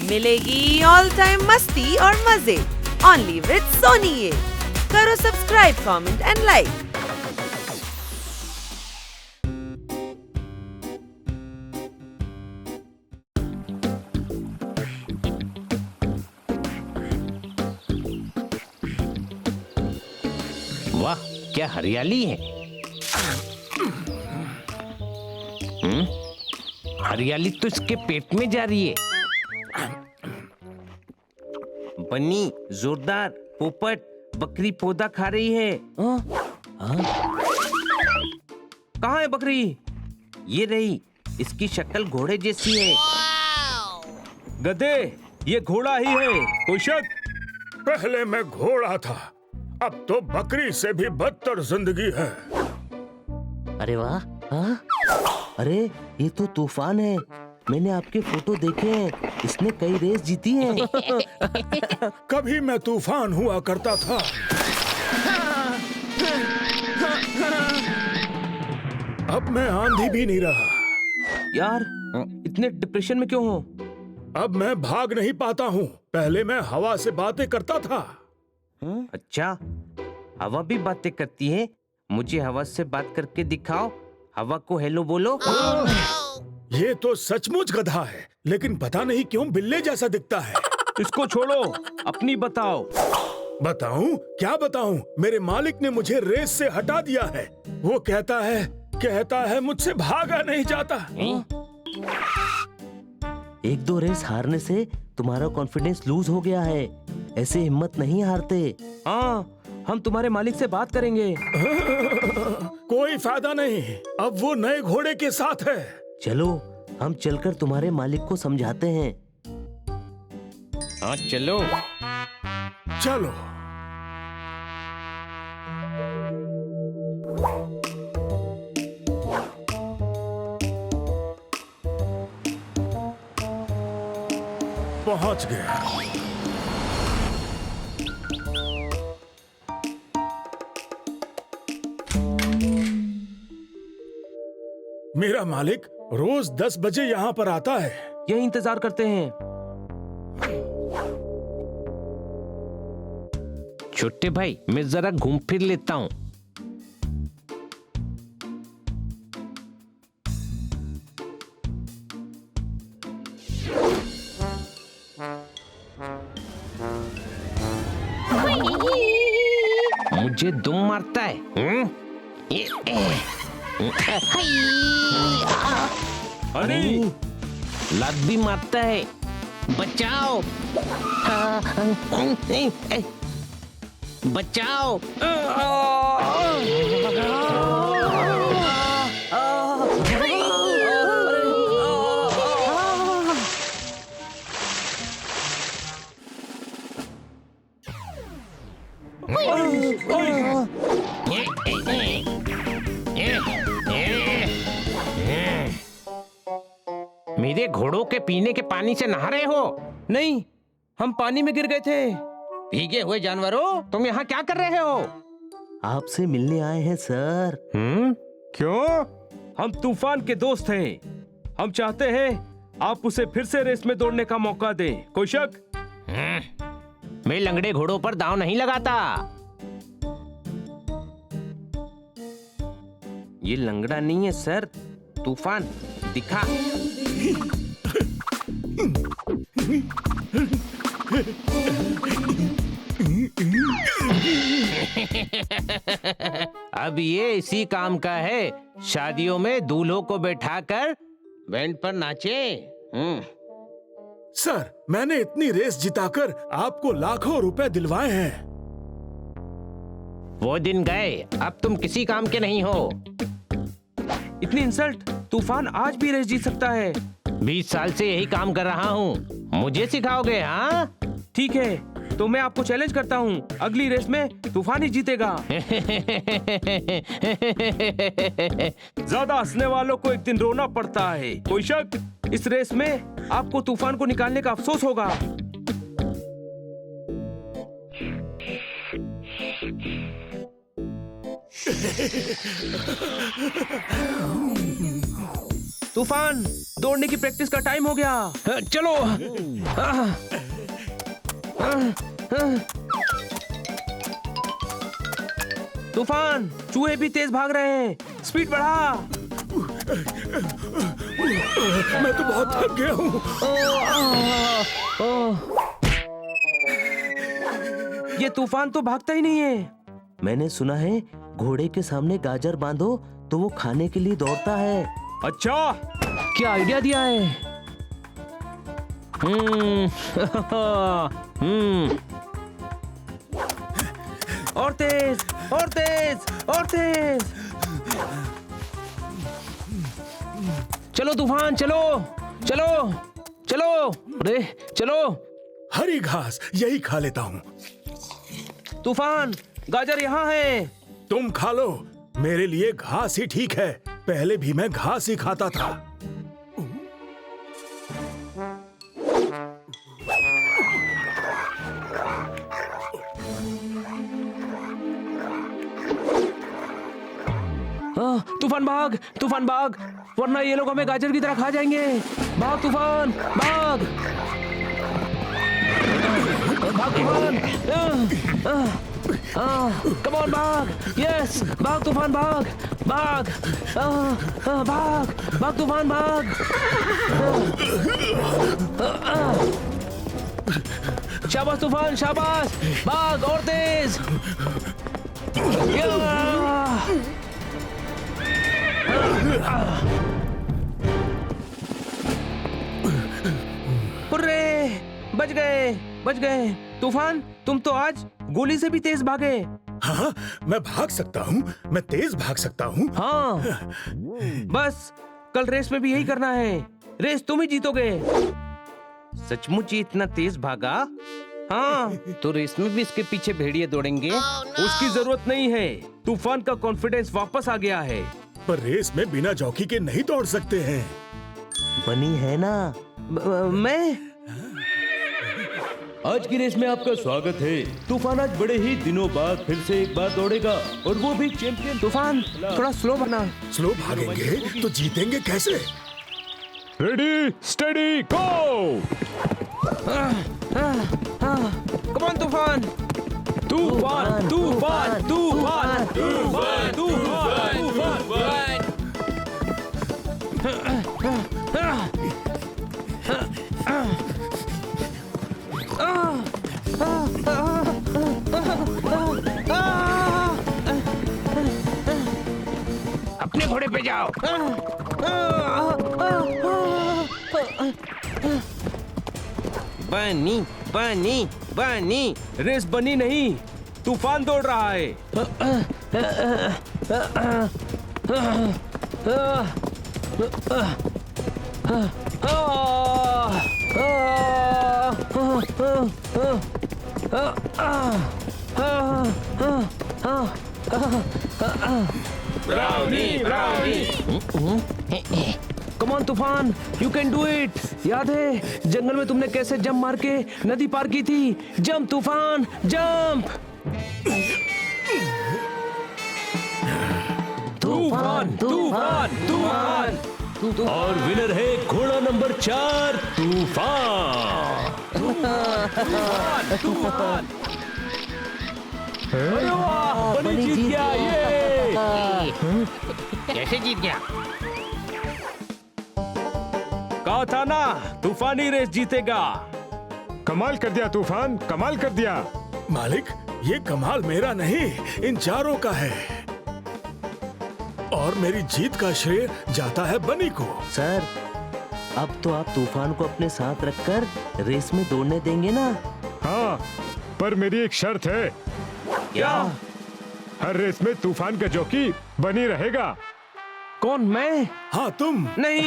मिलेगी all time मस्ती और मजे ओनली विद सोनी। ये करो सब्सक्राइब, कमेंट एंड लाइक। वाह, क्या हरियाली है। हरियाली तो इसके पेट में जा रही है। बन्नी, जोरदार, पोपट, बकरी पौधा खा रही है। कहाँ है बकरी? ये रही, इसकी शक्ल घोड़े जैसी है। गधे, ये घोड़ा ही है, कोई शक? पहले मैं घोड़ा था, अब तो बकरी से भी बदतर जिंदगी है। अरे वाह, हाँ? अरे ये तो तूफान है। मैंने आपके फोटो देखे हैं, इसने कई रेस जीती हैं। कभी मैं तूफान हुआ करता था। अब मैं आंधी भी नहीं रहा। यार, इतने डिप्रेशन में क्यों हो? अब मैं भाग नहीं पाता हूँ। पहले मैं हवा से बातें करता था। अच्छा, हवा भी बातें करती है? मुझे हवा से बात करके दिखाओ। हवा को हेलो बोलो। ये तो सचमुच गधा है, लेकिन पता नहीं क्यों बिल्ले जैसा दिखता है। इसको छोड़ो, अपनी बताओ। बताऊं? क्या बताऊं? मेरे मालिक ने मुझे रेस से हटा दिया है। वो कहता है मुझसे भागा नहीं जाता। एक दो रेस हारने से तुम्हारा कॉन्फिडेंस लूज हो गया है। ऐसे हिम्मत नहीं हारते। हाँ, हम तुम्हारे मालिक से बात करेंगे। कोई फायदा नहीं, अब वो नए घोड़े के साथ है। चलो, हम चलकर तुम्हारे मालिक को समझाते हैं। हाँ चलो। चलो। पहुंच गया। मेरा मालिक रोज 10 बजे यहाँ पर आता है। यही इंतजार करते हैं। छोटे भाई, मैं जरा घूम फिर लेता हूँ। मुझे दुम मारता है। अरे, लात भी मारता है। बचाओ, बचाओ। मेरे घोड़ों के पीने के पानी से नहा रहे हो? नहीं, हम पानी में गिर गए थे। भीगे हुए जानवरों, तुम यहाँ क्या कर रहे हो? आपसे मिलने आए हैं सर। क्यों? हम तूफान के दोस्त हैं। हम चाहते हैं आप उसे फिर से रेस में दौड़ने का मौका दें। कोई शक? मैं लंगड़े घोड़ों पर दांव नहीं लगाता। ये लंगड़ा नहीं है सर, तूफान। दिखा। अब ये इसी काम का है, शादियों में दूल्हों को बैठाकर बैंड पर नाचे। सर, मैंने इतनी रेस जिताकर आपको लाखों रुपए दिलवाए हैं। वो दिन गए, अब तुम किसी काम के नहीं हो। इतनी इंसल्ट? तूफान आज भी रेस जीत सकता है। 20 साल से यही काम कर रहा हूँ, मुझे सिखाओगे? हाँ ठीक है, तो मैं आपको चैलेंज करता हूँ, अगली रेस में तूफान ही जीतेगा। ज्यादा हंसने वालों को एक दिन रोना पड़ता है। कोई शक? इस रेस में आपको तूफान को निकालने का अफसोस होगा। तूफान, दौड़ने की प्रैक्टिस का टाइम हो गया। चलो। तूफान, चूहे भी तेज भाग रहे हैं, स्पीड बढ़ा। मैं तो बहुत थक गया हूँ। ये तूफान तो भागता ही नहीं है। मैंने सुना है घोड़े के सामने गाजर बांधो तो वो खाने के लिए दौड़ता है। अच्छा, क्या आइडिया दिया है? और तेज, और तेज, और तेज। चलो तूफान, चलो चलो चलो। अरे चलो हरी घास यही खा लेता हूँ। तूफान, गाजर यहाँ है। तुम खा लो, मेरे लिए घास ही ठीक है। पहले भी मैं घास ही खाता था। तूफान भाग, तूफान भाग, वरना ये लोग हमें गाजर की तरह खा जाएंगे। भाग तूफान, भाग, भाग तूफान। कम ऑन, भाग, यस, भाग तूफान, भाग, भाग, भाग, भाग तूफान, भाग। शाबाश तूफान, शाबाश, भाग और तेज। हुर्रे, बच गए, बच गए। तूफान, तुम तो आज गोली से भी तेज भागे। हाँ, मैं भाग सकता हूँ, मैं तेज भाग सकता हूँ। हाँ, बस कल रेस में भी यही करना है। रेस तुम ही जीतोगे। सचमुच ही इतना तेज भागा? हाँ, तो रेस में भी इसके पीछे भेड़िए दौड़ेंगे। उसकी जरूरत नहीं है। तूफान का कॉन्फिडेंस वापस आ गया है। पर रेस में बिना जॉकी के नहीं दौड़ सकते हैं। बनी है ना? मैं आज की रेस में आपका स्वागत है। तूफान आज बड़े ही दिनों बाद फिर से एक बार दौड़ेगा, और वो भी चैंपियन। तूफान, थोड़ा स्लो बना। स्लो भागेंगे तो जीतेंगे कैसे? Ready, steady, go. Come on तूफान। तूफान, तूफान, तूफान, तूफान, तूफान, तूफान। अपने घोड़े पे जाओ। बनी, बनी, बनी। रेस बनी नहीं, तूफान दौड़ रहा है। Brownie, brownie. कम ऑन तूफान, यू कैन डू इट। याद है जंगल में तुमने कैसे जंप मार के नदी पार की थी? जंप तूफान, जंप। तूफान, तूफान, तूफान। और विनर है घोड़ा नंबर 4, तूफान। तूफान, तूफान। अरे वाह, बनी जीत गया। ये कैसे जीत गया? कहा था ना, तूफान ही रेस जीतेगा। कमाल कर दिया तूफान, कमाल कर दिया। मालिक, ये कमाल मेरा नहीं, इन चारों का है। और मेरी जीत का श्रेय जाता है बनी को। सर, अब तो आप तूफान को अपने साथ रखकर रेस में दौड़ने देंगे ना? हाँ, पर मेरी एक शर्त है। क्या? हर रेस में तूफान का जॉकी बनी रहेगा। कौन, मैं? हाँ, तुम। नहीं।